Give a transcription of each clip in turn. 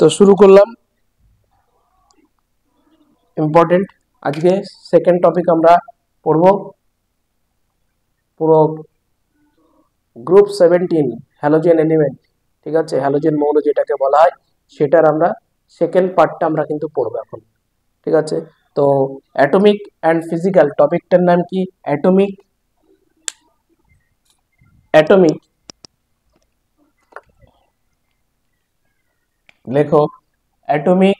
তো শুরু করলাম ইম্পর্টেন্ট আজকে সেকেন্ড টপিক আমরা পড়ব পুরো গ্রুপ 17 হ্যালোজেন এলিমেন্ট, ঠিক আছে, হ্যালোজেন মৌল যেটাকে বলা হয় সেটার আমরা সেকেন্ড পার্টটা আমরা কিন্তু পড়ব এখন, ঠিক আছে। তো অ্যাটমিক অ্যান্ড ফিজিক্যাল টপিকটার নাম কি? অ্যাটমিক লেখো অ্যাটমিক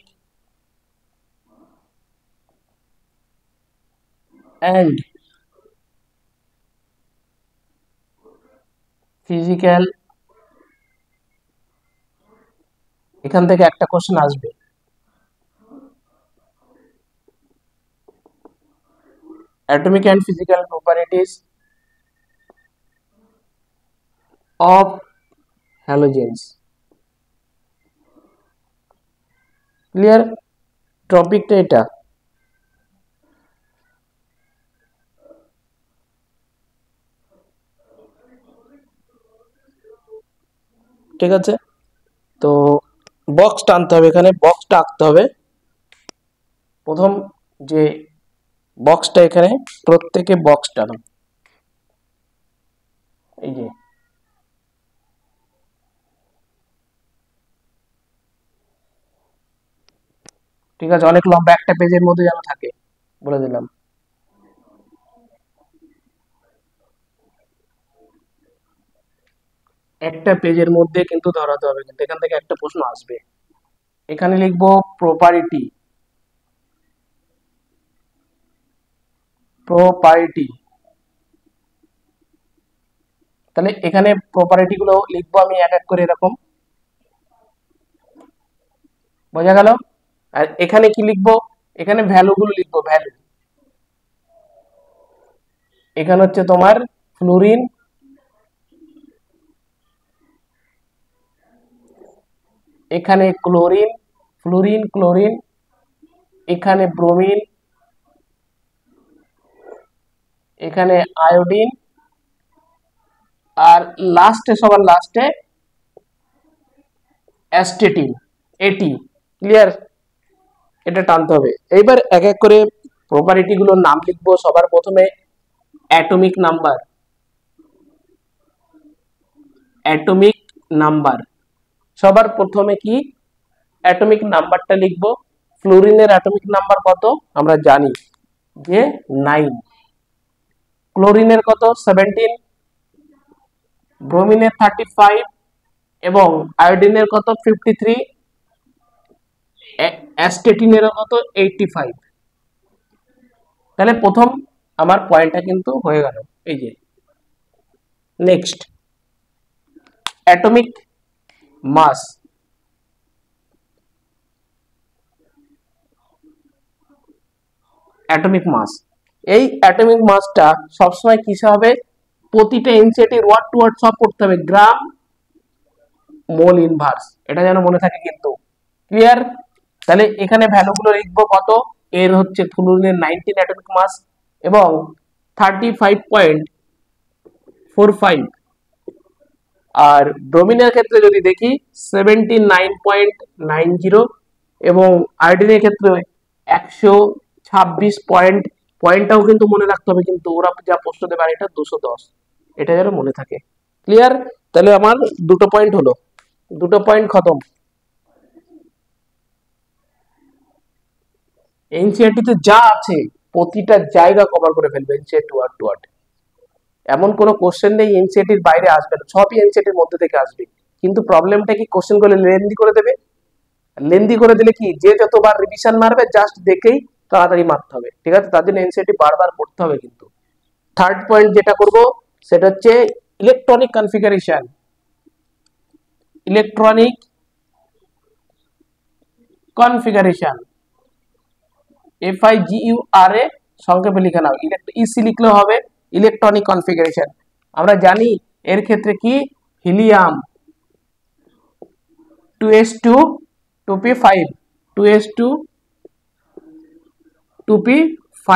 অ্যান্ড ফিজিক্যাল। এখান থেকে একটা কোশ্চেন আসবে, atomic and physical properties of halogens, clear? টপিকটা এটা, ঠিক আছে। তো বক্স টানতে হবে, এখানে বক্সটা আঁকতে হবে। প্রথম যে বক্সটা, এখানে প্রত্যেকে বক্স টানো, এই যে ঠিক আছে, অনেক লম্বা একটা পেজের মধ্যে যেন থাকে, বলে দিলাম। একটা পেজের মধ্যে কিন্তু ধরাতে হবে, কিন্তু এখান থেকে একটা প্রশ্ন আসবে। এখানে লিখবো প্রপার্টি, তাহলে এখানে প্রপার্টি গুলো লিখবো আমি এক এক করে, এরকম, বোঝা গেল? আর এখানে কি লিখবো? এখানে ভ্যালু গুলো লিখবো, ভ্যালু। এখানে হচ্ছে তোমার ফ্লোরিন, এখানে ক্লোরিন, ক্লোরিন, এখানে ব্রোমিন, এখানে আয়োডিন, আর লাস্টে, সবার লাস্টে অ্যাস্টেটিন, এটি। ক্লিয়ার? এটা টানতে হবে। এইবার এক এক করে প্রপার্টি গুলোর নাম লিখবো। সবার প্রথমে অ্যাটমিক নাম্বার, সবার প্রথমে কি অ্যাটমিক নাম্বারটা লিখবো। ফ্লোরিনের অ্যাটমিক নাম্বার কত আমরা জানি যে 9, ক্লোরিনের কত 17, ব্রোমিনের 35 এবং আয়োডিনের কত 53, অ্যাস্টেটিনের কত 85। তাহলে প্রথম আমার পয়েন্টটা কিন্তু হয়ে গেল। এই যে নেক্সট অ্যাটমিক মাস, এই অ্যাটমিক মাসটা সবসময় কিসে হবে? প্রতিটা এনসিইআরটি ওয়ার্ড টু ওয়ার্ড সব পড়তে হবে, গ্রাম মোল ইনভার্স, এটা যেন মনে থাকে কিন্তু। ক্লিয়ার? তাহলে এখানে ভ্যালুগুলো লিখবো কত। এর হচ্ছে ফ্লুরিনের 19 অ্যাটমিক মাস এবং 35.45, আর ব্রোমিনের ক্ষেত্রে যদি দেখি 79.90 এবং আয়োডিনের ক্ষেত্রে 126 পয়েন্টটাও কিন্তু মনে রাখতে হবে, কিন্তু ওরা যা প্রশ্ন দেবে, আর এটা 210, এটা যেন মনে থাকে। ক্লিয়ার? তাহলে আমার দুটো পয়েন্ট হলো, দুটো পয়েন্ট খতম। এনসিইআরটিতে যা আছে প্রতিটা জায়গা কভার করে ফেলবে এনসিইআরটি ওয়ার্ড টু ওয়ার্ড। এমন কোনো কোশ্চেন নেই এনসিইআরটির বাইরে আসবে না, সবই এনসিইআরটির মধ্যে থেকে আসবে। কিন্তু প্রবলেমটা কি, কোশ্চেনগুলো লেন্দি করে দেবে। লেন্দি করে দিলে কি, যে যতবার রিভিশন মারবে জাস্ট দেখেই তাড়াতাড়ি মারতে হবে, ঠিক আছে। তার জন্য এনসিইআরটি বারবার পড়তে হবে। কিন্তু থার্ড পয়েন্ট যেটা করব সেটা হচ্ছে ইলেকট্রনিক কনফিগারেশন, FIGURA সংক্ষেপে লিখে নাও, ইসি লিখলেও হবে। ইলেকট্রনিক কনফিগারেশন আমরা জানি এর ক্ষেত্রে কি, helium 2s2 2p5, 2s2 2p5,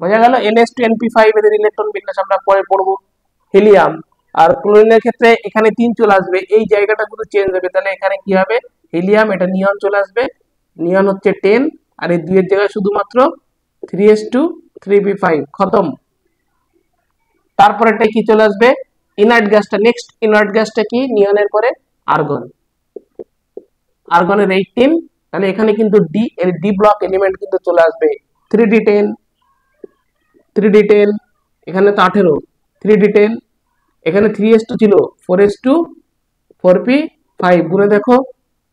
বোঝা গেল। ns2 np5 এদের ইলেকট্রন বিন্যাস আমরা পরে পড়বো। হিলিয়াম আর ক্লোরিনের ক্ষেত্রে এখানে 3 চলে আসবে, এই জায়গাটা কিন্তু চেঞ্জ হবে, তাহলে এখানে কি হবে, হিলিয়াম, এটা নিয়ন চলে আসবে, নিয়ন হচ্ছে 10, আর এই 2 এর জায়গায় শুধুমাত্র 3s2 3p5, খতম। তারপরেটা কি চলে আসবে, ইনার্ট গ্যাসটা। নেক্সট ইনার্ট গ্যাসটা কি, নিয়নের পরে আর্গন, আর্গনের 18, তাহলে এখানে কিন্তু ডি এর ডি ব্লক এলিমেন্ট কিন্তু চলে আসবে 3d10, 3d10, এখানে তো 18, 3d10, এখানে 3s2 ছিল, 4s2 4p5, গুণে দেখো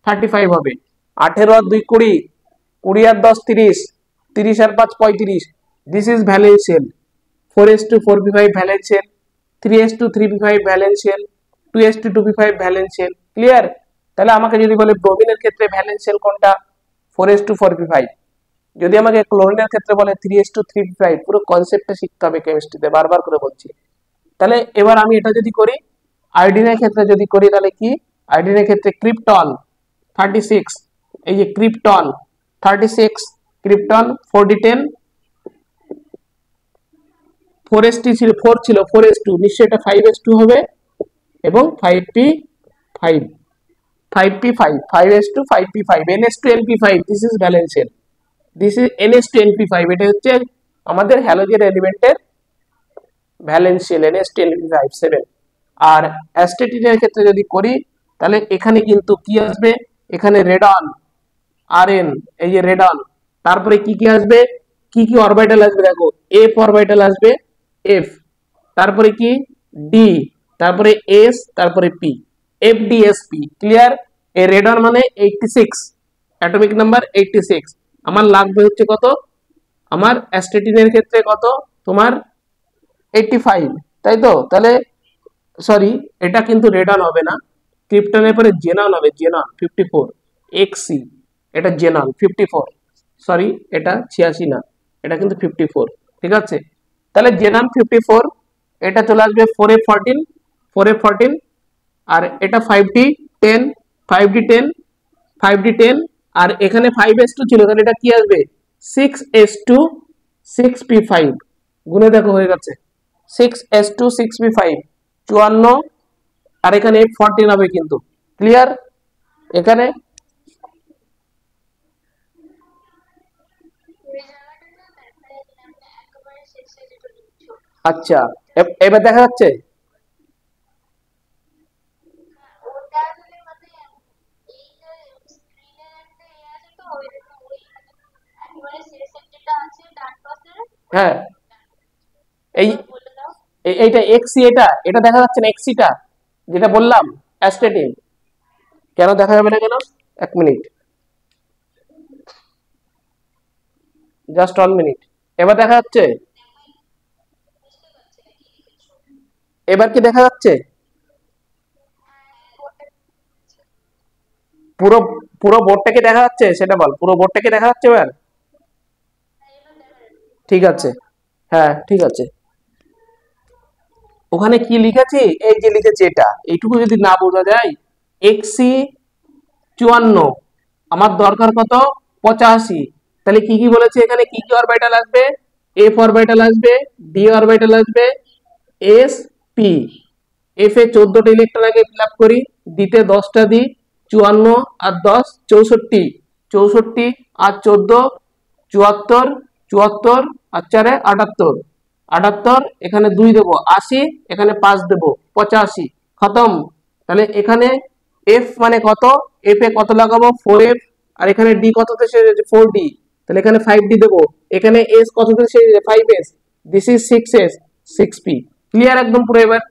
35 হবে। 18 আর 2 20, 20 আর 10 30, 30 আর 5 35, this is valence shell. 4s2 4p5 valence shell, 3s2 3p5 valence shell, 2s2 2p5 valence shell. Clear? তাহলে আমাকে যদি বলে ব্রোমিনের ক্ষেত্রে ভ্যালেন্সিয়াল কোনটা, 4s2 4p5। যদি আমাকে ক্লোরিনের ক্ষেত্রে বলে 3s2 3p5। পুরো কনসেপ্টটা শিখতে হবে কেমিস্ট্রিতে, বারবার করে বলছি। তাহলে এবার আমি এটা যদি করি, আয়োডিনের ক্ষেত্রে যদি করি, তাহলে কি, আয়োডিনের ক্ষেত্রে ক্রিপ্টন 36, এই যে ক্রিপ্টন 36, ক্রিপ্টন 4d10, 4s2 ছিল, 4 ছিল, 4s2, নিশ্চয়ই এটা 5s2 হবে, এবং 5p5, 5p5, 5s2 5p5, ns2 np5, this is valence shell, this is ns2 np5, এটা হচ্ছে আমাদের হ্যালোজেন এলিমেন্টের ভ্যালেন্সিয়াল, ns2 np5 7। আর অ্যাস্টেটিনের ক্ষেত্রে যদি করি, তাহলে এখানে কিন্তু কি আসবে, এখানে রেডন rn, এই যে রেডন, তারপরে কি কি আসবে, কি কি অরবিটাল আসবে, দেখো f অরবিটাল আসবে, f, তারপরে কি d, তারপরে s, তারপরে p, fdsp। ক্লিয়ার? এই রেডন মানে 86, অ্যাটমিক নাম্বার 86। আমার লাগবে হচ্ছে কত, আমার অ্যাস্টেটিনের ক্ষেত্রে কত, তোমার 85, তাই তো? তাহলে সরি, এটা কিন্তু রেডন হবে না, ক্রিপ্টনের পরে জেনন হবে, জেনন 54 xc, এটা জেনন 54, সরি এটা 86 না, এটা কিন্তু 54, ঠিক আছে? তাহলে জেনন 54, এটা চলে আসবে 4f14, 4f14, আর এটা 5d10, 5d10, 5d10, আর এখানে 5s2 ছিল, তাহলে এটা কি আসবে 6s2 6p5, গুণে দেখো হয়ে গেছে 6s2 6p5, 54, আর এখানে 14 হবে কিন্তু। ক্লিয়ার? এখানে আচ্ছা, এবার দেখা যাচ্ছে, হ্যাঁ এই এইটা এক্সি, এটা এটা দেখা যাচ্ছে না, এক্সিটা যেটা বললাম অ্যাস্টেটিন, কেন দেখা যাবে না কেন, এক মিনিট, জাস্ট 1 মিনিট। এবার দেখা যাচ্ছে, এবার কি দেখা যাচ্ছে, পুরো পুরো বোর্ডটাকে দেখা যাচ্ছে, সেটা বল, পুরো বোর্ডটাকে দেখা যাচ্ছে এবার? ঠিক আছে, হ্যাঁ ঠিক আছে। ওখানে কি লিখেছি, এই যে লিখেছি এটা, এইটুকু যদি না বোঝা যায়, এক্সি 54, আমার দরকার কত 85, তাহলে কি কি বলেছে এখানে, কি কি অরবিটাল আসবে, এফ অরবিটাল আসবে, ডি অরবিটাল আসবে, এস পি, এফ এ 14টা ইলেকট্রন আগে ফিল আপ করি, ডিতে 10টা দিই, 54 আর 10 64, 64 আর 14 74, 74 আর 4 78, 78, এখানে 2 দেবো 80, এখানে 5 দেবো 85, খতম। তাহলে এখানে এফ মানে কত, এফ এ কত লাগাবো 4f, আর এখানে ডি কততে শেষ হয়েছে 4d, তাহলে এখানে 5d দেবো, এখানে এস কততে শেষ হয়েছে 5s, this is 6s 6p। Clear একদম পুরো? এবার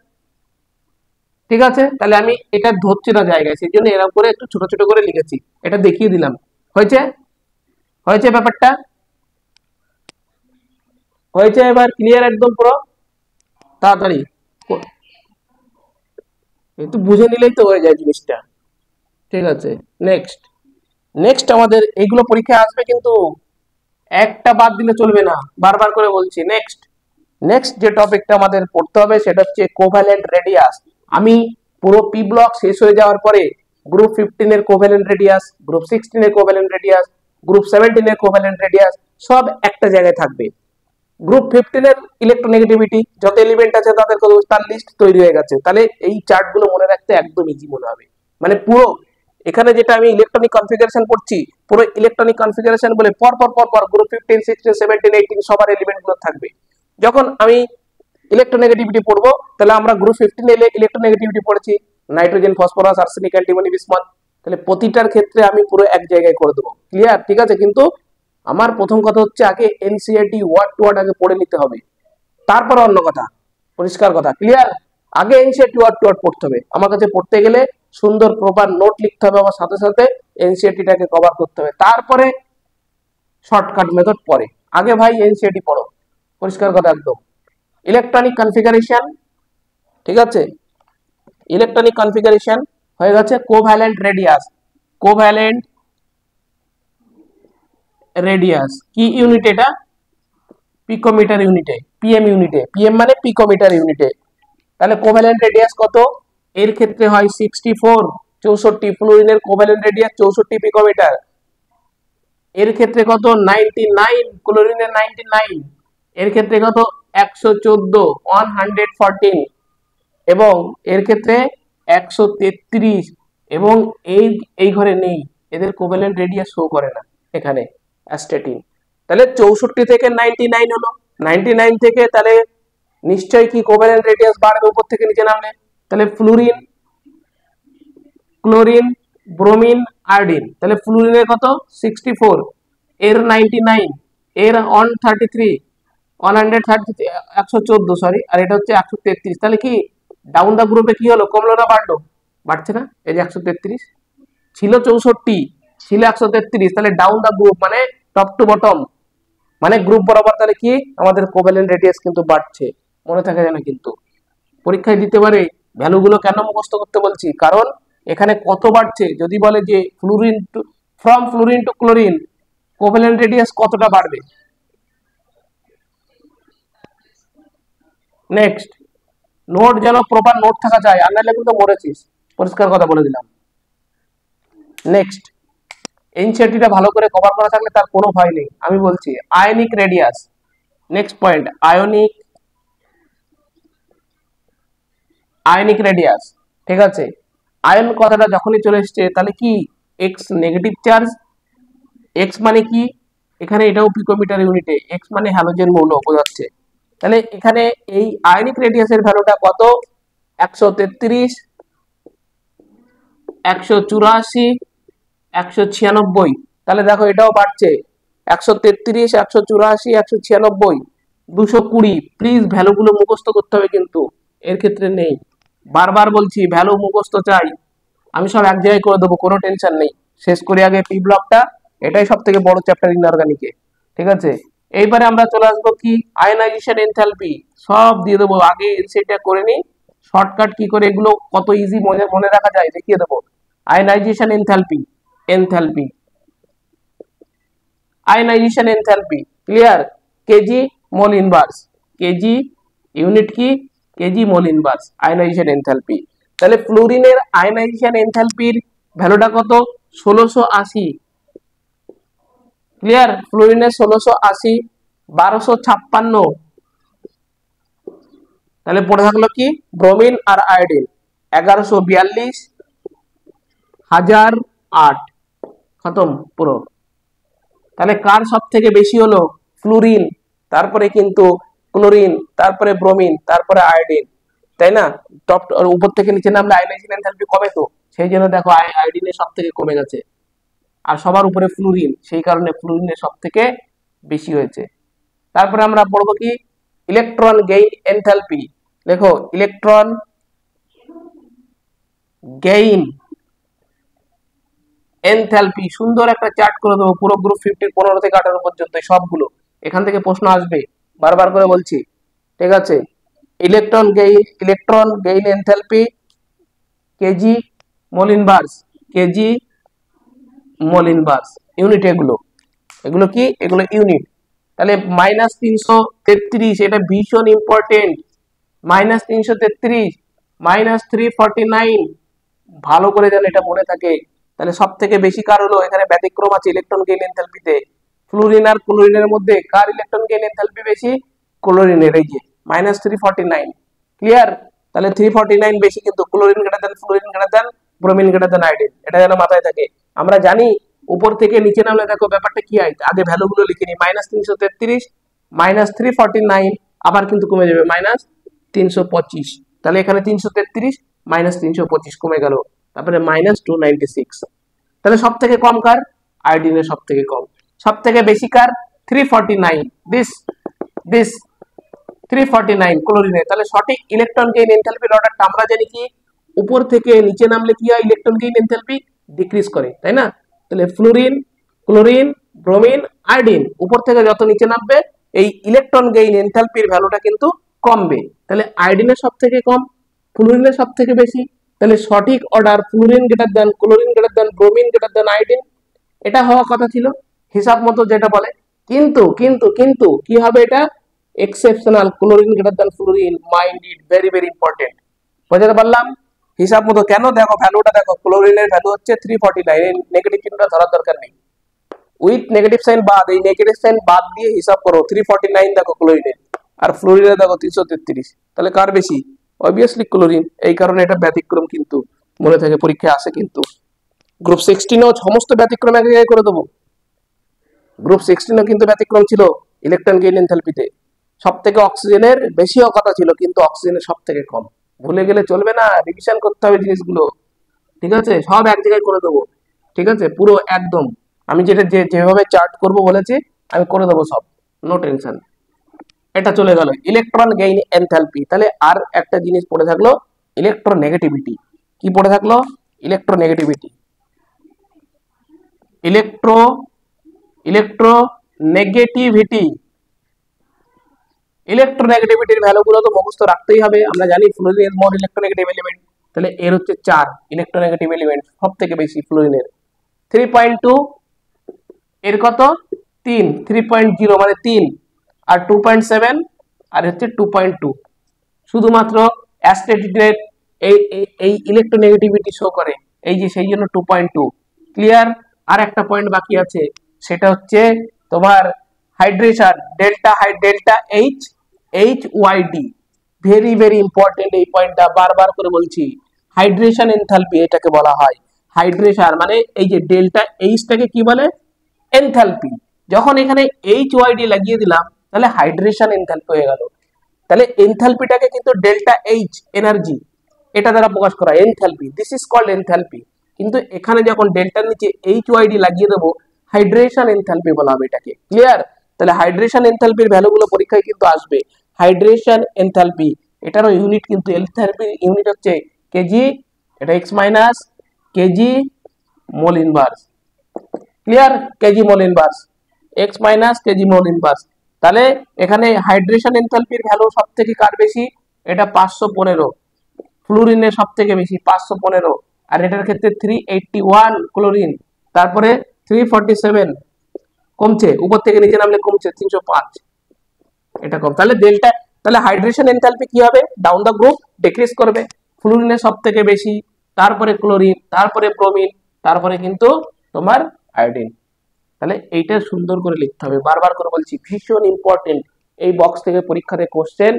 ঠিক আছে, তাহলে আমি এটা ধরছি না জায়গায়, সেই জন্য এরকম করে একটু ছোট ছোট করে লিখেছি, এটা দেখিয়ে দিলাম। হয়েছে? হয়েছে ব্যাপারটা? হয়েছে এবার ক্লিয়ার একদম পুরো? তাড়াতাড়ি একটু বুঝে নিলেই তো হয়ে যায় জিনিসটা। ঠিক আছে, নেক্সট, নেক্সট আমাদের এইগুলো পরীক্ষায় আসবে, কিন্তু একটা বাদ দিলে চলবে না, বারবার করে বলছি। নেক্সট, নেক্সট যে টপিকটা আমাদের পড়তে হবে সেটা হচ্ছে কোভ্যালেন্ট রেডিয়াস। আমি পুরো পি ব্লক শেষ হয়ে যাওয়ার পরে গ্রুপ 15 এর কোভ্যালেন্ট রেডিয়াস, গ্রুপ 16 এর কোভ্যালেন্ট রেডিয়াস, গ্রুপ 17 এর কোভ্যালেন্ট রেডিয়াস সব একটা জায়গায় থাকবে। গ্রুপ 15 এর ইলেকট্রোনেগেটিভিটি যত এলিমেন্ট আছে তাদের তার লিস্ট তৈরি হয়ে গেছে, তাহলে এই চার্ট গুলো মনে রাখতে একদম ইজি মনে হবে, মানে পুরো এখানে যেটা আমি ইলেকট্রনিক কনফিগারেশন পড়ছি, পুরো ইলেকট্রনিক কনফিগারেশন বলে পর পর পর পর গ্রুপ 15 16 17 18 সবার এলিমেন্ট গুলো থাকবে। যখন আমি ইলেকট্রোনেগেটিভিটি পড়বো, তাহলে আমরা গ্রুপ 15 এ ইলেকট্রোনেগেটিভিটি পড়েছি, nitrogen, phosphorus, arsenic, antimony, bismuth. তাহলে প্রতিটার ক্ষেত্রে আমি পুরো এক জায়গায় করে দেবো। ক্লিয়ার? ঠিক আছে। কিন্তু আমার প্রথম কথা হচ্ছে আগে এনসিইআরটি ওয়ার্ড টু ওয়ার্ড আগে পড়ে নিতে হবে, তারপর অন্য কথা। পরিষ্কার কথা? ক্লিয়ার? আগে এনসিইআরটি ওয়ার্ড টু ওয়ার্ড পড়তে হবে। আমার কাছে পড়তে গেলে সুন্দর প্রপার নোট লিখতে হবে, আমার সাথে সাথে এনসিইআরটিটাকে কভার করতে হবে, তারপরে শর্টকাট মেথড পরে। আগে ভাই এনসিইআরটি পড়ো। পরিষ্কার কথা একদম। ইলেকট্রনিক কনফিগারেশন, ঠিক আছে, ইলেকট্রনিক কনফিগারেশন হয়ে গেছে। কোভ্যালেন্ট রেডিয়াস, কোভ্যালেন্ট রেডিয়াস কি ইউনিট? এটা পিকোমিটার ইউনিটে, পিএম ইউনিটে, পিএম মানে পিকোমিটার ইউনিটে। তাহলে কোভ্যালেন্ট রেডিয়াস কত? এর ক্ষেত্রে হয় 64, 64। ফ্লুরিনের কোভ্যালেন্ট রেডিয়াস 64 পিকোমিটার। এর ক্ষেত্রে কত? 99, ক্লোরিনের 99। এর ক্ষেত্রে কত? 114, 114। এবং এর ক্ষেত্রে 133। এবং এই ঘরে নেই, এদের কোভ্যালেন্ট রেডিয়াস শো করে না এখানে অ্যাস্টেটিন। তাহলে 64 থেকে 99 হলো। 99 থেকে তাহলে নিশ্চয়ই কি কোভ্যালেন্ট রেডিয়াস বাড়বে উপর থেকে নিচে নামলে। তাহলে ফ্লুরিন, ক্লোরিন, ব্রোমিন, আয়োডিন। তাহলে ফ্লুরিনের কত? 64, এর 99, এর 133, 114 সরি, আর এটা হচ্ছে 133। তাহলে কি ডাউন দা গ্রুপে কি হলো? কমলো না বাড়লো? বাড়ছে না? এই যে 133 ছিল, 64 ছিল, 133। তাহলে ডাউন দা গ্রুপ মানে টপ টু বটম, মানে গ্রুপ বরাবর তাহলে কি আমাদের কোভ্যালেন্ট রেডিয়াস কিন্তু বাড়ছে। মনে থাকে যেন কিন্তু পরীক্ষায় দিতে পারে। ভ্যালুগুলো কেন মুখস্থ করতে বলছি? কারণ এখানে কত বাড়ছে, যদি বলে যে fluorine to, from fluorine to chlorine covalent radius কতটা বাড়বে। নেক্সট, নোট যেন প্রপার নোট থাকা চাই, আর নাহলে কিন্তু মরেছিস। পরিষ্কার কথা বলে দিলাম। নেক্সট, এনসিইআরটিটা ভালো করে কভার করা থাকলে তার কোনো ভয় নেই। আমি বলছি ionic radius. Next point, ionic radius. ঠিক আছে, আয়ন কথাটা যখনই চলে এসছে তাহলে কি এক্স নেগেটিভ চার্জ। এক্স মানে কি? এখানে এটাও পিকোমিটার ইউনিটে, এক্স মানে হ্যালোজেন মৌল বোঝাচ্ছে। তাহলে এখানে এই আয়নিক রেডিয়াসের ভ্যালুটা কত? 133, 184, 196। তাহলে দেখো এটাও বাড়ছে, 133, 184, 196, 220। প্লিজ ভ্যালুগুলো মুখস্থ করতে হবে, কিন্তু এর ক্ষেত্রে নেই। বারবার বলছি ভ্যালু মুখস্থ চাই। আমি সব এক জায়গায় করে দেবো, কোনো টেনশন নেই। শেষ করি আগে পি ব্লকটা, এটাই সব থেকে বড় চ্যাপ্টার ইনঅর্গানিকে। ঠিক আছে, এইবারে আমরা চলে আসবো কি আয়নাইজেশন এনথালপি। সব দিয়ে দেবো, আগে সেটা করে নিই। শর্টকাট কি করে এগুলো কত ইজি মনে রাখা যায় দেখিয়ে দেবো। Ionization enthalpy, enthalpy, ionization enthalpy. Clear? KJ mole inverse, kJ unit কি? KJ mole inverse ionization enthalpy. তাহলে ফ্লুরিনের আয়নাইজেশন এনথালপির ভ্যালুটা কত? 1680। ক্লিয়ার? ফ্লুরিনের 1680, 1256। তাহলে পড়ে থাকলো কি ব্রোমিন আর আয়োডিন, 1142, 1008। খতম পুরো। তাহলে কার সব থেকে বেশি হলো? ফ্লুরিন, তারপরে কিন্তু ক্লোরিন, তারপরে ব্রোমিন, তারপরে আয়োডিন, তাই না? টপ উপর থেকে নিচে নামলে আয়নাইজেশন এনথালপি কমে, তো সেই জন্য দেখো আয়োডিনের সব থেকে কমে গেছে, আর সবার উপরে ফ্লুরিন, সেই কারণে ফ্লুরিনের সব থেকে বেশি হয়েছে। তারপরে আমরা পড়বো কি ইলেকট্রন গেইন এনথালপি। দেখো ইলেকট্রন গেইন এনথালপি, সুন্দর একটা চার্ট করে দেবো পুরো গ্রুপ 15 15 থেকে 18 পর্যন্ত সবগুলো। এখান থেকে প্রশ্ন আসবে, বারবার করে বলছি। ঠিক আছে, electron gain enthalpy, KG mole inverse, KG mole inverse, unit. এগুলো কি? এগুলো ইউনিট। তাহলে -333, এটা ভীষণ ইম্পর্টেন্ট। -333, -349, ভালো করে যেন এটা মনে থাকে। তাহলে সব থেকে বেশি কার হলো? এখানে ব্যতিক্রম আছে ইলেকট্রন গেইন এনথালপিতে। ফ্লুরিন আর ক্লোরিনের মধ্যে কার ইলেকট্রন গেইন এনথালপি বেশি? ক্লোরিনের, এই যে -349। ক্লিয়ার? তাহলে 349 বেশি, কিন্তু chlorine greater than fluorine greater than bromine greater than iodine, এটা যেন মাথায় থাকে। আমরা জানি উপর থেকে নিচে নামলে দেখো ব্যাপারটা কি হয়, আগে ভ্যালুগুলো লিখে নিই, -333, -349, আবার কিন্তু কমে যাবে -325, তাহলে এখানে 333 -325 কমে গেল, তারপরে -296। তাহলে সব থেকে কম কার? আয়োডিনের সব থেকে কম। সব থেকে বেশি কার? 349, দিস দিস 349 ক্লোরিনের। তাহলে সঠিক ইলেকট্রন গেইন এনথালপির অর্ডারটা আমরা জানি কি, উপর থেকে নিচে নামলে কি হয়, ইলেকট্রন গেইন এনথালপি ডিক্রিজ করে, তাই না? তাহলে ফ্লোরিন, ক্লোরিন, ব্রোমিন, আয়োডিন, উপর থেকে যত নিচে নামবে এই ইলেকট্রন গেইন এনথালপির ভ্যালুটা কিন্তু কমবে। তাহলে আয়োডিনের সব থেকে কম, ফ্লোরিনের সব থেকে বেশি। তাহলে সঠিক order fluorine greater than chlorine greater than bromine greater than iodine, এটা হওয়ার কথা ছিল হিসাব মতো যেটা বলে। কিন্তু কিন্তু কিন্তু কি হবে, এটা exceptional, chlorine greater than fluorine, mind it, very very important. বুঝতে পারলাম হিসাব মতো কেন? দেখো ভ্যালুটা দেখো, ক্লোরিনের ভ্যালু হচ্ছে 349, নেগেটিভ চিহ্নটা ধরার দরকার নেই, উইথ নেগেটিভ সাইন বাদ, এই নেগেটিভ সাইন বাদ দিয়ে হিসাব করো, 349 দেখো ক্লোরিনের, আর ফ্লোরিনের দেখো 333, তাহলে কার বেশি? Obviously chlorine. এই কারণে এটা ব্যতিক্রম, কিন্তু মনে থাকে পরীক্ষায় আসে। কিন্তু গ্রুপ 16ও সমস্ত ব্যতিক্রম এক জায়গায় করে দেবো। গ্রুপ 16ও কিন্তু ব্যতিক্রম ছিল ইলেকট্রন গেইন এনথালপিতে, সব থেকে অক্সিজেনের বেশিও কথা ছিল, কিন্তু অক্সিজেনের সব থেকে কম। ভুলে গেলে চলবে না, রিভিশন করতে হবে জিনিসগুলো, ঠিক আছে? সব এক জায়গায় করে দেবো, ঠিক আছে? পুরো একদম আমি যেটা যেভাবে চার্ট করব বলেছি আমি করে দেবো সব, নো টেনশন। এটা চলে গেল ইলেকট্রন গেইন এনথালপি। তাহলে আর একটা জিনিস পড়ে থাকলো, ইলেকট্রোনেগেটিভিটি। কি পড়ে থাকলো? ইলেকট্রোনেগেটিভিটি। ইলেকট্রোনেগেটিভিটি, ইলেকট্রোনেগেটিভিটির ভ্যালুগুলো তো মুখস্থ রাখতেই হবে। আমরা জানি fluorine is more electronegative element, তাহলে এর হচ্ছে 4 ইলেকট্রোনেগেটিভ এলিমেন্ট, সব থেকে বেশি ফ্লোরিনের 3.2, এর কত 3, 3.0 মানে 3, আর 2.7, আর হচ্ছে 2.2। শুধুমাত্র অ্যাস্টেটিনের এই ইলেকট্রোনেগেটিভিটি শো করে, এই যে সেই জন্য 2.2। ক্লিয়ার? আর একটা পয়েন্ট বাকি আছে, সেটা হচ্ছে তোমার hydration, delta H, HYD, very very important. এই পয়েন্টটা বারবার করে বলছি, হাইড্রেশন এনথালপি এটাকে বলা হয়। হাইড্রেশন মানে এই যে ডেল্টা এইচটাকে কি বলে? এনথালপি। যখন এখানে এইচওয়াইডি লাগিয়ে দিলাম তাহলে হাইড্রেশন এনথালপি হয়ে গেল। তাহলে এনথালপিটাকে কিন্তু ডেল্টা এইচ এনার্জি, এটা দ্বারা প্রকাশ করা enthalpy, this is called enthalpy. কিন্তু এখানে যখন ডেল্টার নিচে এইচওয়াইডি লাগিয়ে দেবো, হাইড্রেশন এনথালপি বলা হবে এটাকে। ক্লিয়ার? তাহলে হাইড্রেশন এনথালপির ভ্যালুগুলো পরীক্ষায় কিন্তু আসবে। হাইড্রেশন এনথালপি, এটারও ইউনিট কিন্তু, এনথালপির ইউনিট হচ্ছে কেজি, এটা x minus KG mole inverse. Clear? KJ mole inverse, x minus KG mole inverse. তাহলে এখানে হাইড্রেশন এনথালপির ভ্যালু সব থেকে কার বেশি? এটা 515, ফ্লোরিনের সব থেকে বেশি 515, আর এটার ক্ষেত্রে 381 ক্লোরিন, তারপরে 347 কমছে, উপর থেকে নিচে নামলে কমছে 305, এটা কম। তাহলে ডেল্টা, তাহলে হাইড্রেশন এনথালপি কি হবে? ডাউন দা গ্রুপ ডিক্রিজ করবে, ফ্লোরিনের সব থেকে বেশি, তারপরে ক্লোরিন, তারপরে ব্রোমিন, তারপরে কিন্তু তোমার আয়োডিন। তাহলে এইটা সুন্দর করে লিখতে হবে, বারবার করে বলছি, ভীষণ ইম্পর্টেন্ট। এই বক্স থেকে পরীক্ষাতে কোশ্চেন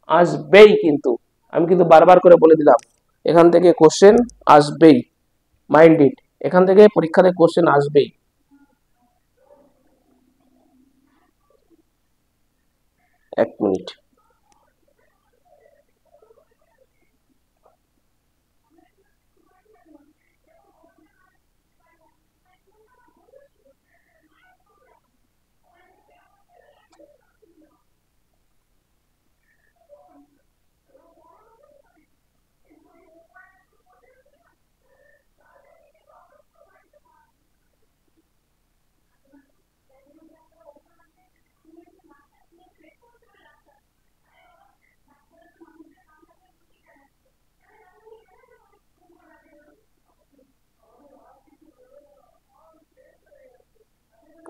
আসবেই, কিন্তু আমি কিন্তু বারবার করে বলে দিলাম, এখান থেকে কোশ্চেন আসবেই, মাইন্ড ইট, এখান থেকে পরীক্ষাতে কোশ্চেন আসবেই। এক মিনিট,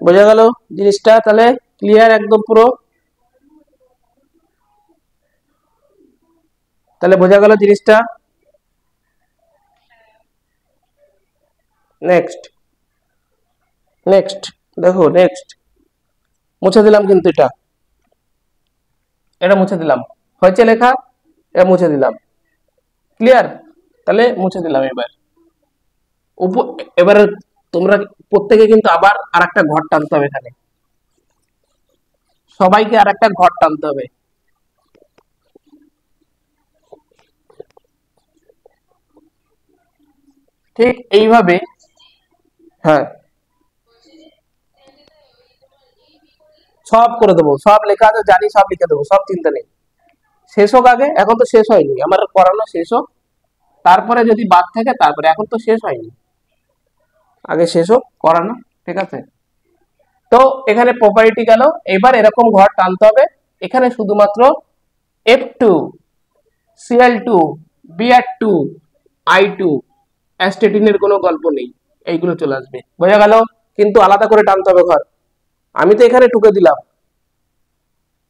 বোঝা গেল জিনিসটা? তাহলে ক্লিয়ার একদম পুরো? তাহলে বোঝা গেল জিনিসটা? নেক্সট, নেক্সট দেখো, নেক্সট মুছে দিলাম, কিন্তু এটা মুছে দিলাম, হয়েছে লেখা, এটা মুছে দিলাম। ক্লিয়ার? তাহলে মুছে দিলাম এবার। এবারে তোমরা প্রত্যেকে কিন্তু আবার আরেকটা ঘর টানতে হবে, এখানে সবাইকে আরেকটা ঘর টানতে হবে। ঠিক এইভাবে, হ্যাঁ সব করে দেবো, সব লেখা আছে জানি, সব লিখে দেবো, সব চিন্তা নেই। শেষ হোক আগে, এখন তো শেষ হয়নি আমার করানো, শেষ হোক তারপরে যদি বাদ থাকে তারপরে, এখন তো শেষ হয়নি, আগে শেষ হোক করানো, ঠিক আছে। তো এখানে প্রপার্টি গেল, এবার এরকম ঘর টানতে হবে। এখানে শুধুমাত্র F2 Cl2 Br2 I2 অ্যাস্টেটিনের কোনো গল্প নেই, এইগুলো চলে আসবে, বোঝা গেল। কিন্তু আলাদা করে টানতে হবে ঘর, আমি তো এখানে টুকে দিলাম,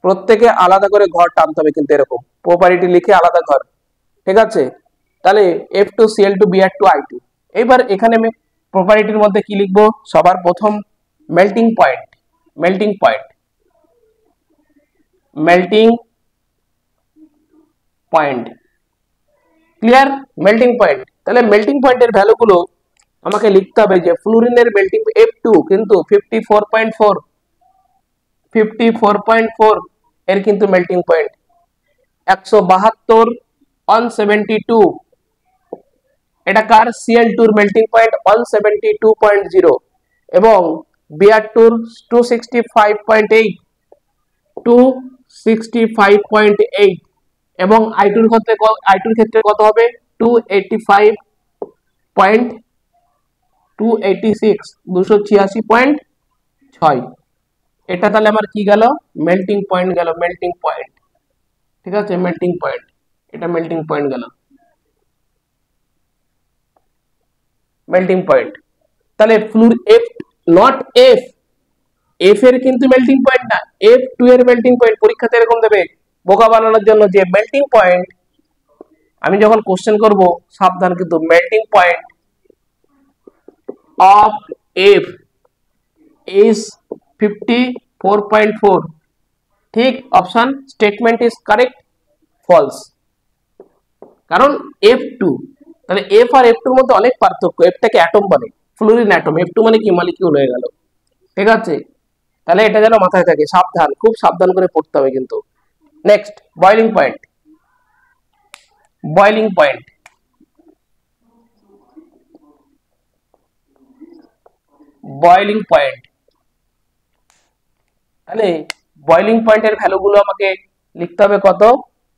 প্রত্যেকে আলাদা করে ঘর টানতে হবে, কিন্তু এরকম প্রপার্টি লিখে আলাদা ঘর, ঠিক আছে। তাহলে F2 Cl2 Br2 I2। এবার এখানে আমি প্রপার্টির মধ্যে কি লিখবো, সবার প্রথম melting point, melting point, melting point, clear, melting point. তাহলে মেল্টিং পয়েন্টের ভ্যালুগুলো আমাকে লিখতে হবে, যে ফ্লুরিনের মেল্টিং F2 কিন্তু 54.4, 54.4 এর কিন্তু মেল্টিং পয়েন্ট, 172 172, এটা কার, Cl2 এর মেল্টিং পয়েন্ট 172.0, এবং Br2 265.8, 265.8, এবং I2 এর ক্ষেত্রে কত হবে, 286, 286.6। এটা তাহলে আমার কি গেল, মেল্টিং পয়েন্ট গেল, মেল্টিং পয়েন্ট, ঠিক আছে, মেল্টিং পয়েন্ট, এটা মেল্টিং পয়েন্ট গেল, মেল্টিং পয়েন্ট। তাহলে floor F, not F, F এর কিন্তু মেল্টিং পয়েন্ট না, F2 এর মেল্টিং পয়েন্ট। পরীক্ষাতে এরকম দেবে বোকা বানানোর জন্য, যে মেল্টিং পয়েন্ট, আমি যখন কোশ্চেন করব সাবধান, কিন্তু melting point of F is 54.4, ঠিক, option statement is correct, false, কারণ F2, তাহলে এফ আর F2 এর মধ্যে অনেক পার্থক্য, এফটাকে অ্যাটম বলে, ফ্লুরিন অ্যাটম, F2 মানে কি, মলিকিউল হয়ে গেল, ঠিক আছে। তাহলে এটা যেন মাথায় থাকে, সাবধান, খুব সাবধান করে পড়তে হবে কিন্তু। Next, boiling point, boiling point, boiling point. তাহলে বয়লিং পয়েন্টের ভ্যালুগুলো আমাকে লিখতে হবে কত,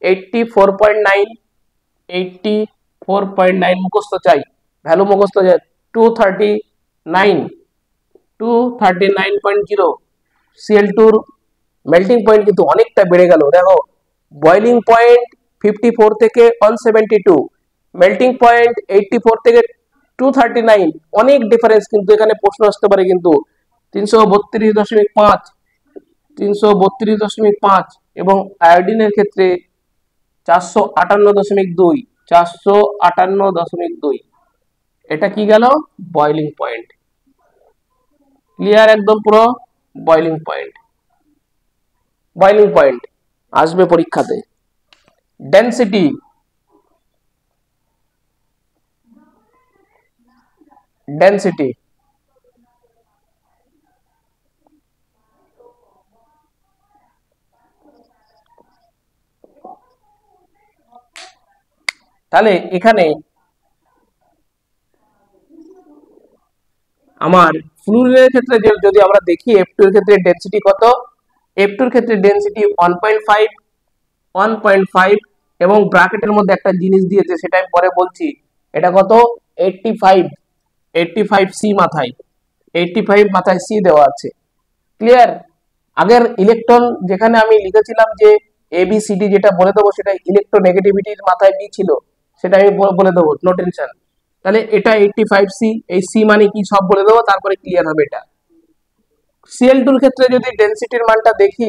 84.9, 84.9 মুখস্থ চাই, ভ্যালু মুখস্থ চাই, 239, 239.0। Cl2 মেল্টিং পয়েন্ট কিন্তু অনেকটা বেড়ে গেল, দেখো বয়লিং পয়েন্ট 54 থেকে 172, মেল্টিং পয়েন্ট 84 থেকে 239, অনেক ডিফারেন্স। কিন্তু এখানে প্রশ্ন আসতে পারে কিন্তু 332.5, 332.5, এবং আয়োডিনের ক্ষেত্রে 458.2, 458.2, এটা কি গেল, বয়লিং পয়েন্ট, ক্লিয়ার একদম পুরো, বয়লিং পয়েন্ট, বয়লিং পয়েন্ট আসবে পরীক্ষাতে। ডেনসিটি, ডেনসিটি, তাহলে এখানে আমার ফ্লুরিনের ক্ষেত্রে যদি আমরা দেখি, F2 এর ক্ষেত্রে ডেনসিটি কত, F2 এর ক্ষেত্রে ডেনসিটি 1.5, 1.5, এবং ব্র্যাকেটের মধ্যে একটা জিনিস দিয়েছে, সেটা আমি পরে বলছি, এটা কত, 85, 85 সি মাথায়, 85 মাথায় সি দেওয়া আছে, ক্লিয়ার। আগের ইলেকট্রন যেখানে আমি লিখেছিলাম যে ABCD, যেটা বলে দেবো সেটা ইলেকট্রোনেগেটিভিটির মাথায় বি ছিল, সেটা আমি বলে দেবো, নো টেনশন। তাহলে এটা 85 সি, এই সি মানে কি সব বলে দেবো, তারপরে ক্লিয়ার হবে এটা। Cl2 এর ক্ষেত্রে যদি ডেনসিটির মানটা দেখি,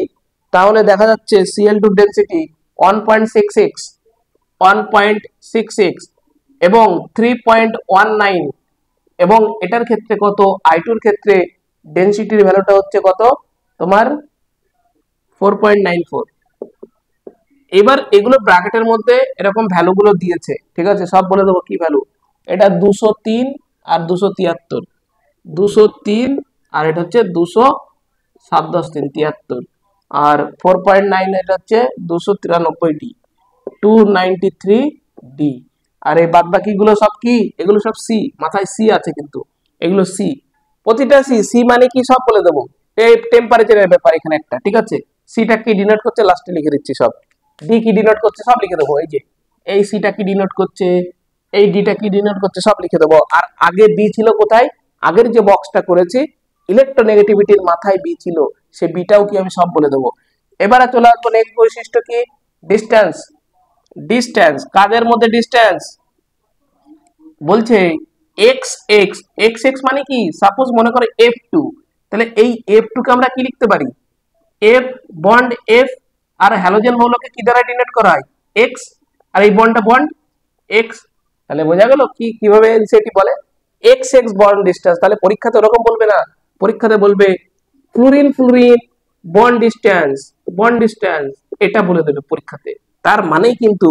তাহলে দেখা যাচ্ছে Cl2 ডেনসিটি 1.66, 1.66, এবং 3.19, এবং এটার ক্ষেত্রে কত, I2 এর ক্ষেত্রে ডেনসিটির ভ্যালুটা হচ্ছে কত তোমার 4.94। এবার এগুলো ব্র্যাকেটের মধ্যে এরকম ভ্যালুগুলো দিয়েছে, ঠিক আছে, সব বলে দেবো কি ভ্যালু, এটা 203, আর 273, 203, আর এটা হচ্ছে 207×10 = 73, আর 4.9 এটা হচ্ছে 293D, 293D। আর এই বাদ বাকি গুলো সব কি? এগুলো সব সি, মাথায় সি আছে কিন্তু এগুলো সি, প্রতিটা সি। সি মানে কি সব বলে দেবো। টেম্পারেচারের ব্যাপার এখানে একটা, ঠিক আছে। সিটা কি ডিনোট করছে লাস্টে লিখে দিচ্ছি সব, ডি কি ডিনোট করছে সব লিখে দেবো। এই যে এই সিটা কি ডিনোট করছে, এই ডিটা কি ডিনোট করছে সব লিখে দেবো। আর আগে বি ছিল কোথায়? আগের যে বক্সটা করেছি ইলেকট্রোনেগেটিভিটির মাথায় বি ছিল, সে বিটাও কি আমি সব বলে দেবো। এবারে চলে আসবো নেক্সট বৈশিষ্ট্য কি? ডিস্টেন্স। ডিস্টেন্স কাদের মধ্যে? ডিস্টেন্স বলছে এক্স এক্স, এক্স এক্স মানে কি? সাপোজ মনে করো F2, তাহলে এই F2 কে আমরা কি লিখতে পারি? এফ বন্ড এফ, আর হ্যালোজেন মৌলকে কি দ্বারা ডিনোট করা হয়? এক্স, আর এই বন্ডটা বন্ড এক্স। তাহলে বোঝা গেল কি কিভাবে এনসিটি বলে এক্স এক্স বন্ড ডিস্টেন্স। তাহলে পরীক্ষাতে ওরকম বলবে না, পরীক্ষাতে বলবে fluorine fluorine bond distance, bond distance এটা বলে দেবে পরীক্ষাতে। তার মানেই কিন্তু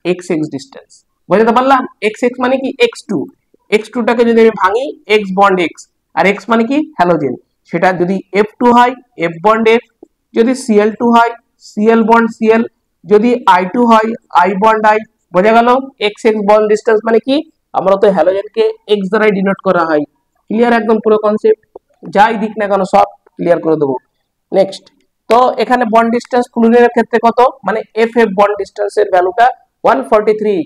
এক্স এক্স ডিস্টেন্স। বুঝতে পারলাম? এক্স এক্স মানে কি? X2, X2 টাকে যদি আমি ভাঙি এক্স বন্ড এক্স, আর এক্স মানে কি? হ্যালোজেন। সেটা যদি F2 হয় এফ বন্ড এফ, যদি Cl2 হয় Cl বন্ড Cl, যদি I2 হয় I বন্ড I। বোঝা গেল? এক্স এক্স বন্ড ডিস্টেন্স মানে কি? আমরা তো হ্যালোজেনকে এক্স দ্বারাই ডিনোট করা হয়। ক্লিয়ার একদম পুরো কনসেপ্ট? যাই দিক না কেন সব ক্লিয়ার করে দেবো। নেক্সট, তো এখানে বন্ড ডিস্টেন্স ফ্লুরিনের ক্ষেত্রে কত? মানে এফ এফ বন্ড ডিস্টেন্সের ভ্যালুটা 143,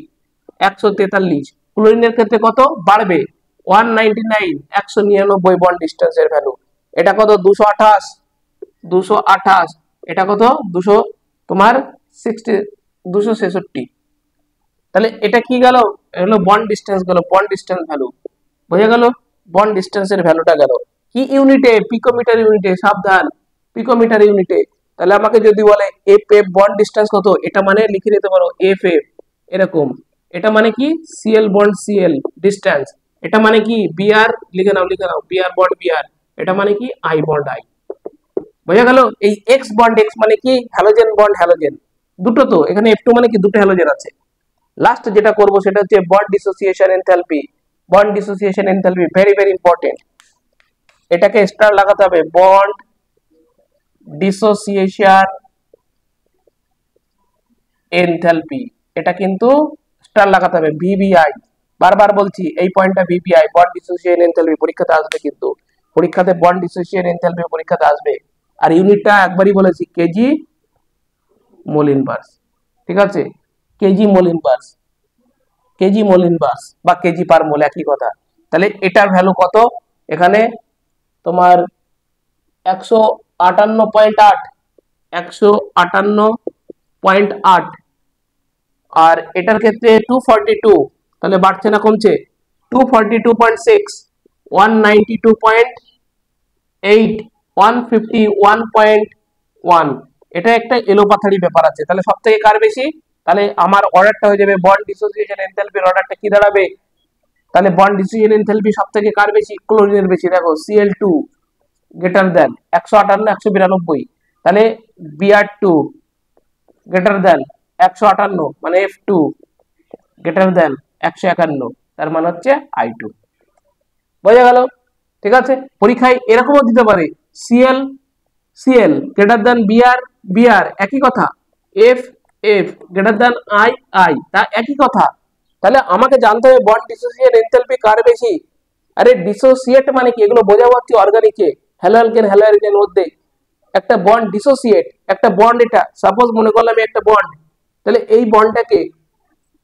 143। ক্লোরিনের ক্ষেত্রে কত বাড়বে? 199, 199 বন্ড ডিস্টেন্সের ভ্যালু। এটা কত? 228, 228। এটা কত? 200 তোমার 60, 266। তাহলে এটা কি গেল? এগুলো বন্ড ডিস্টেন্স গেল, বন্ড ডিস্টেন্স ভ্যালু। বোঝা গেল? বন্ড ডিস্টেন্সের ভ্যালুটা গেল কি ইউনিটে? পিকোমিটার ইউনিটে। সাবধান, পিকোমিটার ইউনিটে। তাহলে আমাকে যদি বলে এফ এফ বন্ড ডিস্টেন্স কত, এটা মানে লিখে নিতে পারো এফ এফ এরকম। এটা মানে কি? CL bond CL distance. এটা মানে কি? বিআর, লিখে নাও লিখে নাও, বিআর বন্ড বিআর। এটা মানে কি? I bond I. বোঝা গেল? এই এক্স বন্ড এক্স মানে কি? Halogen bond halogen. দুটো তো এখানে F2 মানে কি? দুটো হ্যালোজেন আছে। লাস্ট যেটা করব সেটা হচ্ছে bond dissociation enthalpy. Bond dissociation enthalpy very very important. এটাকে স্টার লাগাতে হবে, বন্ড ডিসোসিয়েশন এনথালপি। এটা কিন্তু স্টার লাগাতে হবে, ভিভিআই। বারবার বলছি এই পয়েন্টটা ভিভিআই, বন্ড ডিসোসিয়েশন এনথালপি পরীক্ষাতে আসবে কিন্তু। পরীক্ষাতে বন্ড ডিসোসিয়েশন এনথালপি পরীক্ষাতে আসবে। আর ইউনিটটা একবারই বলেছি, কেজি মোল ইনভার্স। ঠিক আছে? KG mole inverse, KG mole inverse বা কেজি পার মোল একই কথা। তাহলে এটার ভ্যালু কত? এখানে তোমার 158.8, 158.8। আর এটার ক্ষেত্রে 242, তাহলে বাড়ছে না কমছে? 242.6, 192.8, 151.1। এটা একটা এলোপাথারি ব্যাপার আছে। তাহলে সব থেকে কার বেশি? তাহলে আমার অর্ডারটা হয়ে যাবে বন্ড ডিসোসিয়েশন এনথালপির অর্ডারটা কি দাঁড়াবে? তাহলে বন্ড ডিসোসিয়েশন এনথালপি সব থেকে কার বেশি? ক্লোরিনের বেশি। দেখো Cl2 গ্রেটার দেন 158, 192। তাহলে Br2 গ্রেটার দেন 158, মানে F2 গ্রেটার দেন 151, তার মানে হচ্ছে I2। বোঝা গেল? ঠিক আছে? পরীক্ষায় এরকমও দিতে পারে, Cl Cl greater than Br Br, একই কথা। F F greater than I I, তা একই কথা। তাহলে আমাকে জানতে হবে বন্ড ডিসোসিয়েশন এনথালপি কার বেশি। আরে ডিসোসিয়েট মানে কি? এগুলো বোঝাবো হচ্ছে অর্গানিকে, হ্যালো অ্যালকেন হ্যালো অ্যালকেনের মধ্যে একটা বন্ড ডিসোসিয়েট, একটা বন্ড। এটা সাপোজ মনে করলাম একটা বন্ড, তাহলে এই বন্ডটাকে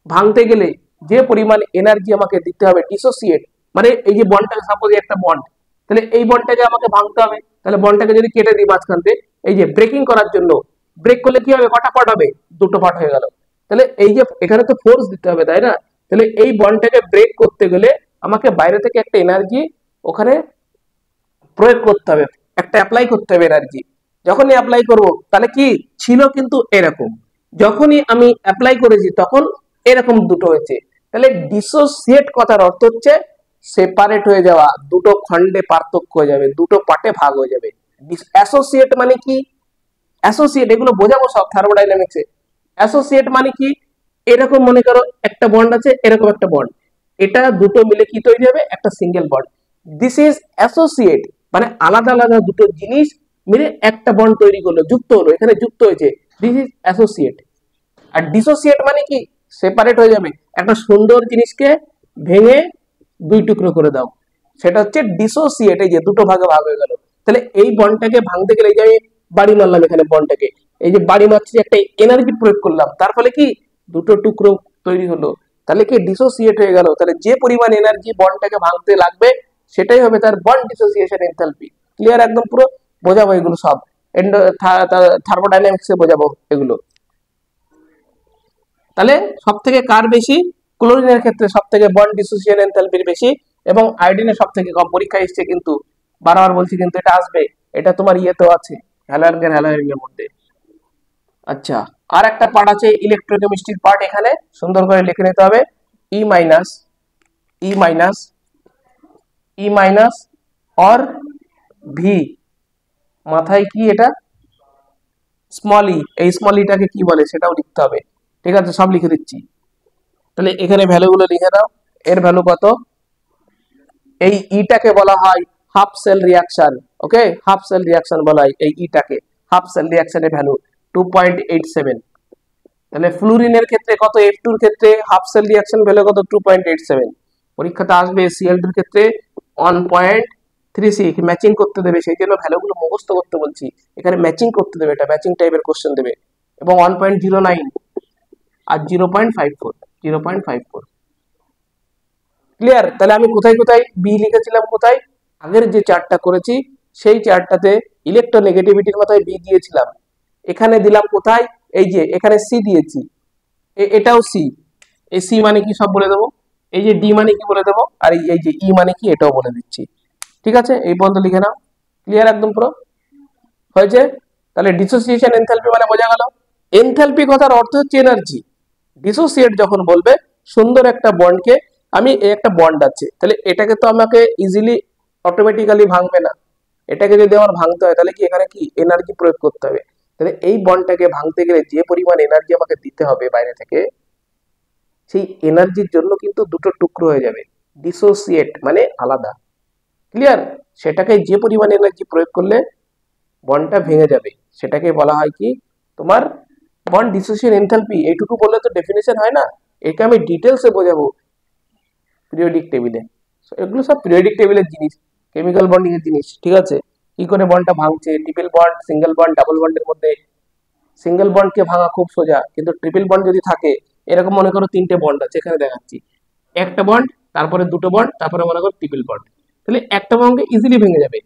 ভাঙতে গেলে যে পরিমাণ এনার্জি আমাকে দিতে হবে, ডিসোসিয়েট মানে এই যে বন্ডটা সাপোজ একটা বন্ড, তাহলে এই বন্ডটাকে আমাকে ভাঙতে হবে। তাহলে বন্ডটাকে যদি কেটে দিই মাঝখান থেকে, এই যে ব্রেকিং করার জন্য, ব্রেক করলে কি হবে? কটা পার্ট হবে? দুটো পার্ট হয়ে গেল। তাহলে এই যে এখানে তো ফোর্স দিতে হবে, তাই না? তাহলে এই বন্ডটাকে ব্রেক করতে গেলে আমাকে বাইরে থেকে একটা এনার্জি ওখানে প্রয়োগ করতে হবে, একটা অ্যাপ্লাই করতে হবে এনার্জি। যখনই অ্যাপ্লাই করব তাহলে কি ছিল কিন্তু এরকম, যখনই আমি অ্যাপ্লাই করেছি তখন এরকম দুটো হয়েছে। তাহলে ডিসোসিয়েট কথার অর্থ হচ্ছে সেপারেট হয়ে যাওয়া, দুটো খণ্ডে পার্থক্য হয়ে যাবে, দুটো পার্টে ভাগ হয়ে যাবে। অ্যাসোসিয়েট মানে কি? অ্যাসোসিয়েট এগুলো বোঝাবো সব থার্মোডাইনামিক্সে। অ্যাসোসিয়েট মানে কি? এরকম মনে করো একটা বন্ড আছে, এরকম একটা বন্ড, এটা দুটো মিলে কি তৈরি হবে, একটা single bond. This is associate, মানে আলাদা আলাদা দুটো জিনিস মিলে একটা বন্ড তৈরি করলো, যুক্ত হলো, এখানে যুক্ত হয়েছে, দিস ইজ অ্যাসোসিয়েট। আর ডিসোসিয়েট মানে কি, সেপারেট হয়ে যাবে, একটা সুন্দর জিনিসকে ভেঙে দুই টুকরো করে দাও, সেটা হচ্ছে ডিসোসিয়েট। এই যে দুটো ভাগে ভাগ হয়ে গেল, তাহলে এই বন্ডটাকে ভাঙতে গেলে, এই যে আমি বাড়ি মারলাম এখানে বন্ডটাকে, এই যে বাড়ি মারছি, একটা এনার্জি প্রয়োগ করলাম, তার ফলে কি দুটো টুকরো তৈরি হলো, তাহলে কি ডিসোসিয়েট হয়ে গেল। তাহলে যে পরিমাণ এনার্জি বন্ডটাকে ভাঙতে লাগবে সেটাই হবে তার বন্ড ডিসোসিয়েশন এনথালপি। ক্লিয়ার, একদম পুরো বোঝাবো এগুলো সব, থার্মোডাইনামিক্সে বোঝাবো এগুলো। তাহলে সব থেকে কার বেশি, ক্লোরিনের ক্ষেত্রে সব থেকে বন্ড ডিসোসিয়েশন এনথালপির বেশি, এবং আয়োডিনের সব থেকে কম। পরীক্ষা এসছে কিন্তু, বারবার বলছি কিন্তু এটা আসবে, এটা তোমার ইয়েতেও আছে, হ্যালোজেনের মধ্যে। আচ্ছা, আর একটা পার্ট আছে ইলেকট্রোকেমিস্ট্রির পার্ট, এখানে সুন্দর করে লিখে নিতে হবে, e minus e minus e minus or v, মাথায় কি এটা স্মল ই, এই স্মল ইটাকে কি বলে সেটাও লিখতে হবে। ঠিক আছে, সব লিখে দিচ্ছি। তাহলে এখানে ভ্যালুগুলো লিখে দাও। এর ভ্যালু কত, এই ইটাকে বলা হয় হাফ সেল রিয়াকশন। ওকে, হাফ সেল রিয়াকশন বলা হয় এই ইটাকে, হাফ সেল রিয়াকশনের ভ্যালু 2.87। তাহলে ফ্লুরিনের ক্ষেত্রে কত, F2 এর ক্ষেত্রে হাফ সেল রিয়াকশন ভ্যালু কত, 2.87। পরীক্ষাতে আসবে Cl2 এর ক্ষেত্রে 1.36, ম্যাচিং করতে দেবে, সেই জন্য ভ্যালুগুলো মুখস্থ করতে বলছি, এখানে ম্যাচিং করতে দেবে, এটা ম্যাচিং টাইপের কোশ্চেন দেবে। এবং 1.09 আর 0.54। ক্লিয়ার, তাহলে আমি কোথায় কোথায় বি লিখেছিলাম, কোথায় আগের যে চার্টটা করেছি সেই চার্টটাতে ইলেকট্রোনেগেটিভিটির মাথায় বি দিয়েছিলাম, এখানে দিলাম কোথায়, এই যে এখানে সি দিয়েছি, এটাও সি, এই সি মানে কি সব বলে দেবো, এই যে ডি মানে কি বলে দেবো, আর এই যে ই মানে কি এটাও বলে দিচ্ছি। ঠিক আছে, এই পর্যন্ত লিখে নাও। ক্লিয়ার, একদম পুরো হয়েছে। তাহলে ডিসোসিয়েশন এনথালপি মানে বোঝা গেল, এনথালপি কথার অর্থ হচ্ছে এনার্জি। ডিসোসিয়েট যখন বলবে, সুন্দর একটা বন্ডকে, আমি একটা বন্ড আছে, তাহলে এটাকে তো আমাকে ইজিলি অটোমেটিক্যালি ভাঙবে না, এটাকে যদি আমার ভাঙতে হয় তাহলে কি এখানে কি এনার্জি প্রয়োগ করতে হবে। তাহলে এই বন্ডটাকে ভাঙতে গেলে যে পরিমাণ এনার্জি আমাকে দিতে হবে বাইরে থেকে, সেই এনার্জির জন্য কিন্তু দুটো টুকরো হয়ে যাবে, ডিসোসিয়েট মানে আলাদা। ক্লিয়ার, সেটাকে যে পরিমাণ এনার্জি প্রয়োগ করলে বন্ডটা ভেঙে যাবে, সেটাকে বলা হয় কি তোমার বন্ড ডিসোসিয়েশন এনথালপি। এইটুকু বললে তো ডেফিনেশন হয় না, একে আমি ডিটেলসে বোঝাবো পিরিয়ডিক টেবিলে। এগুলো সব পিরিয়ডিক টেবিলের জিনিস, কেমিক্যাল বন্ডিং এর জিনিস। ঠিক আছে, কি করে বন্ডটা ভাঙছে, triple bond, single bond, double বন্ডের মধ্যে সিঙ্গেল বন্ডকে ভাঙা খুব সোজা, কিন্তু ট্রিপল বন্ড যদি থাকে, এরকম মনে করো তিনটে বন্ড আছে, এখানে দেখাচ্ছি, একটা বন্ড, তারপরে দুটো বন্ড, তারপরে মনে করো ট্রিপল বন্ড, তাহলে একটা বন্ডকে ইজিলি ভেঙে যাবে।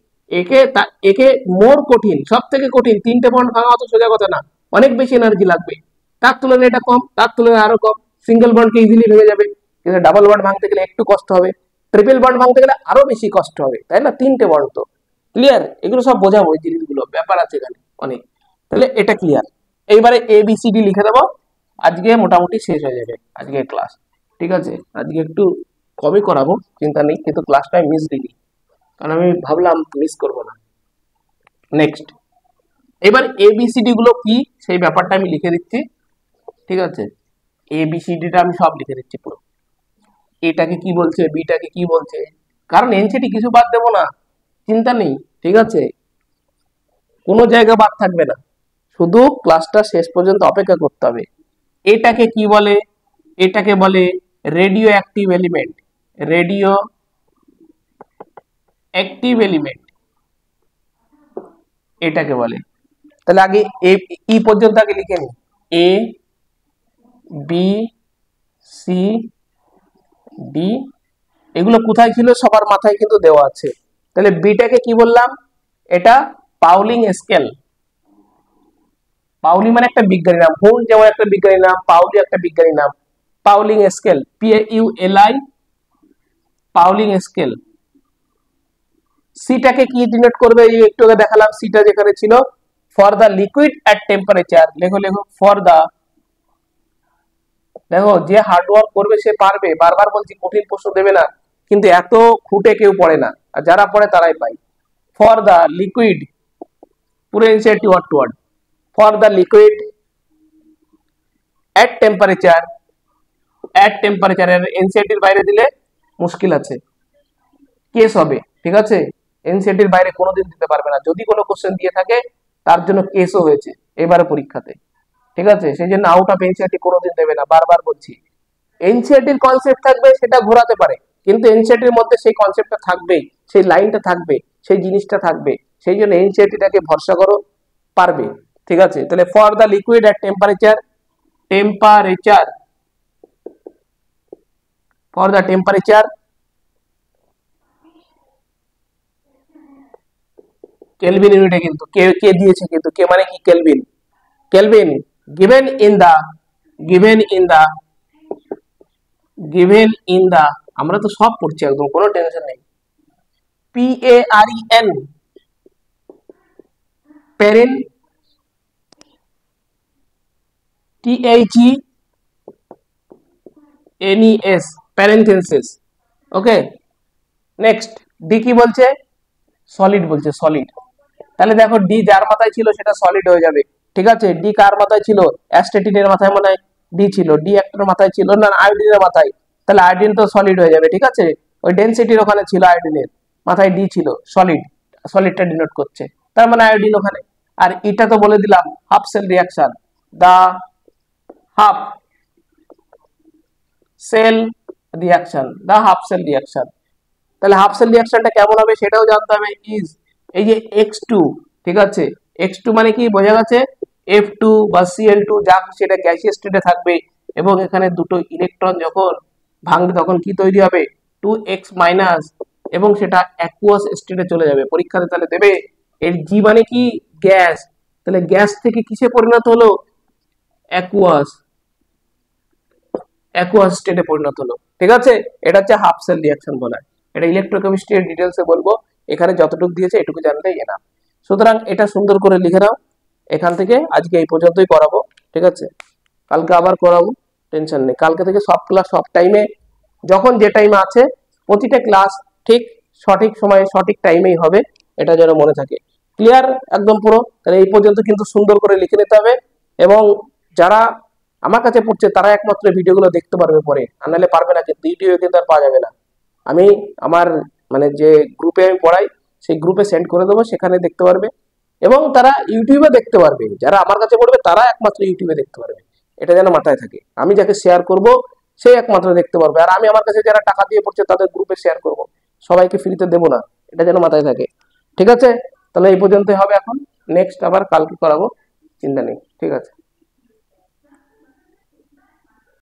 একে মোর কঠিন, সব থেকে কঠিন, তিনটে বন্ড ভাঙা অত সোজা কথা না, অনেক বেশি এনার্জি লাগবে, তার তুলনায় এটা কম, তার তুলনায় আরো কম। সিঙ্গেল বন্ডকে ইজিলি ভেঙে যাবে, কিন্তু ডাবল বন্ড ভাঙতে গেলে একটু কষ্ট হবে, ট্রিপল বন্ড ভাঙতে গেলে আরো বেশি কষ্ট হবে, তাই না, তিনটে বন্ড তো। ক্লিয়ার, এগুলো সব বোঝাবো, এই জিনিসগুলো ব্যাপার আছে এখানে অনেক। তাহলে এটা ক্লিয়ার, এইবারে ABCD লিখে দেবো, আজকে মোটামুটি শেষ হয়ে যাবে আজকে ক্লাস। ঠিক আছে, আজকে একটু কমই করাবো, চিন্তা নেই, কিন্তু ক্লাসটা মিস দিইনি, কারণ আমি ভাবলাম মিস করবো না। নেক্সট, এবার ABCD গুলো কি সেই ব্যাপারটা আমি লিখে দিচ্ছি। ঠিক আছে, ABCDটা আমি সব লিখে দিচ্ছি পুরো, এটাকে কি বলছে, বিটাকে কি বলছে, কারণ এনসিটি কিছু বাদ দেবো না, চিন্তা নেই। ঠিক আছে, কোনো জায়গা বাদ থাকবে না, শুধু ক্লাসটা শেষ পর্যন্ত অপেক্ষা করতে হবে। এটাকে কি বলে, এটাকে বলে radio active element, radio active element এটাকে বলে। তাহলে আগে ই পর্যন্ত আগে লিখে নি, A B C D, এগুলো কোথায় ছিল সবার মাথায় কিন্তু দেওয়া আছে। তাহলে বিটাকে কি বললাম, এটা পাউলিং স্কেল, পাউলি মানে একটা বিজ্ঞানী নাম, হুন যেমন একটা বিজ্ঞানী নাম, পাউলি একটা বিজ্ঞানী নাম, Pauling scale, PAULI, Pauling scale. সিটাকে কি ডিনোট করবে, এই একটু আগে দেখালাম, সিটা যেখানে ছিল, for the liquid at temperature, লেখো লেখো ফর দা, দেখো যে হার্ড ওয়ার্ক করবে সে পারবে, বারবার বলছি কঠিন প্রশ্ন দেবে না, কিন্তু এত খুঁটে কেউ পড়ে না, আর যারা পড়ে তারাই পায়। ফর দা লিকুইড, পুরো NCERT word to word, for the liquid at temperature, at temperature, এনসিআরটির বাইরে দিলে মুশকিল আছে, কেস হবে, ঠিক আছে। এনসিইআরটির বাইরে কোনোদিন দিতে পারবে না, যদি কোনো কোশ্চেন দিয়ে থাকে তার জন্য কেসও হয়েছে এবারে পরীক্ষাতে, ঠিক আছে। সেই জন্য আউট অফ এনসিইআরটি কোনোদিন দেবে না, বারবার বলছি। এনসিইআরটির কনসেপ্ট থাকবে, সেটা ঘোরাতে পারে, কিন্তু এনসিইআরটির মধ্যে সেই কনসেপ্টটা থাকবেই, সেই লাইনটা থাকবে, সেই জিনিসটা থাকবে। সেই জন্য এনসিইআরটিটাকে ভরসা করো, পারবে, ঠিক আছে। তাহলে for the liquid at temperature, temperature, for the temperature, kelvin ইউনিটে, কিন্তু কে কে দিয়েছে, কিন্তু কে মানে কি, kelvin, kelvin given in the, given in the, given in the, আমরা তো সব পড়ছি একদম, কোনো টেনশন নেই। PAREN, প্যারেন, THENES, প্যারেনথেসিস, ওকে। নেক্সট ডি কি বলছে, সলিড বলছে, সলিড। তাহলে দেখো ডি যার মাথায় ছিল সেটা সলিড হয়ে যাবে, ঠিক আছে। ডি কার মাথায় ছিল, অ্যাস্টেটিনের মাথায় মনে হয় ডি ছিল, ডি একটার মাথায় ছিল না, আয়োডিনের মাথায়, তাহলে আয়োডিন তো সলিড হয়ে যাবে, ঠিক আছে। ওই ডেনসিটির ওখানে ছিল, আয়োডিনের মাথায় ডি ছিল, সলিড, সলিডটা ডিনোট করছে, তার মানে আয়োডিন ওখানে। আর এটা তো বলে দিলাম হাফ সেল রিয়াকশন, দা হাফ সেল রিয়াকশন, দা হাফ সেল রিয়াকশন। তাহলে হাফ সেল রিয়াকশনটা কেমন হবে সেটাও জানতে হবে। ইজ, এই যে X2, ঠিক আছে, X2 মানে কি বোঝা গেছে, F2 বা Cl2 যা সেটা গ্যাসিয়াস স্টেটে থাকবে, এবং এখানে দুটো ইলেকট্রন যখন ভাঙবে তখন কি তৈরি হবে, 2x মাইনাস, এবং সেটা অ্যাকুয়াস স্টেটে চলে যাবে। পরীক্ষাতে তাহলে দেবে এর জি মানে কি, গ্যাস, তাহলে গ্যাস থেকে কিসে পরিণত হলো, অ্যাকুয়াস, অ্যাকুয়াস স্টেটে পরিণত হলো, ঠিক আছে। এটা হচ্ছে হাফ সেল রিয়াকশন বলা হয়। এটা ইলেকট্রোকেমিস্ট্রি এর ডিটেইলসে বলবো, এখানে যতটুকু দিয়েছে এটুকু জানলেই এনাফ। সুতরাং এটা সুন্দর করে লিখে নাও। এখান থেকে আজকে এই পর্যন্তই করাবো, ঠিক আছে। কালকে আবার করাবো, টেনশন নেই। কালকে থেকে সব ক্লাস সব টাইমে, যখন যে টাইমে আছে প্রতিটা ক্লাস ঠিক সঠিক সময়ে সঠিক টাইমেই হবে, এটা যেন মনে থাকে। ক্লিয়ার একদম পুরো। তাহলে এই পর্যন্ত কিন্তু সুন্দর করে লিখে নিতে হবে, এবং যারা আমার কাছে পড়ছে তারা একমাত্র ভিডিওগুলো দেখতে পারবে পরে, আর নাহলে পারবে না, কিন্তু ইউটিউবে কিন্তু আর পাওয়া যাবে না। আমি আমার মানে যে গ্রুপে আমি পড়াই সেই গ্রুপে সেন্ড করে দেবো, সেখানে দেখতে পারবে, এবং তারা ইউটিউবে দেখতে পারবে। যারা আমার কাছে পড়বে তারা একমাত্র ইউটিউবে দেখতে পারবে, এটা যেন মাথায় থাকে। আমি যাকে শেয়ার করব সেই একমাত্র দেখতে পারবে, আর আমি আমার কাছে যারা টাকা দিয়ে পড়ছে তাদের গ্রুপে শেয়ার করব, সবাইকে ফ্রিতে দেবো না, এটা যেন মাথায় থাকে, ঠিক আছে। তাহলে এই পর্যন্তই হবে এখন, নেক্সট আবার কালকে করাবো, চিন্তা নেই, ঠিক আছে।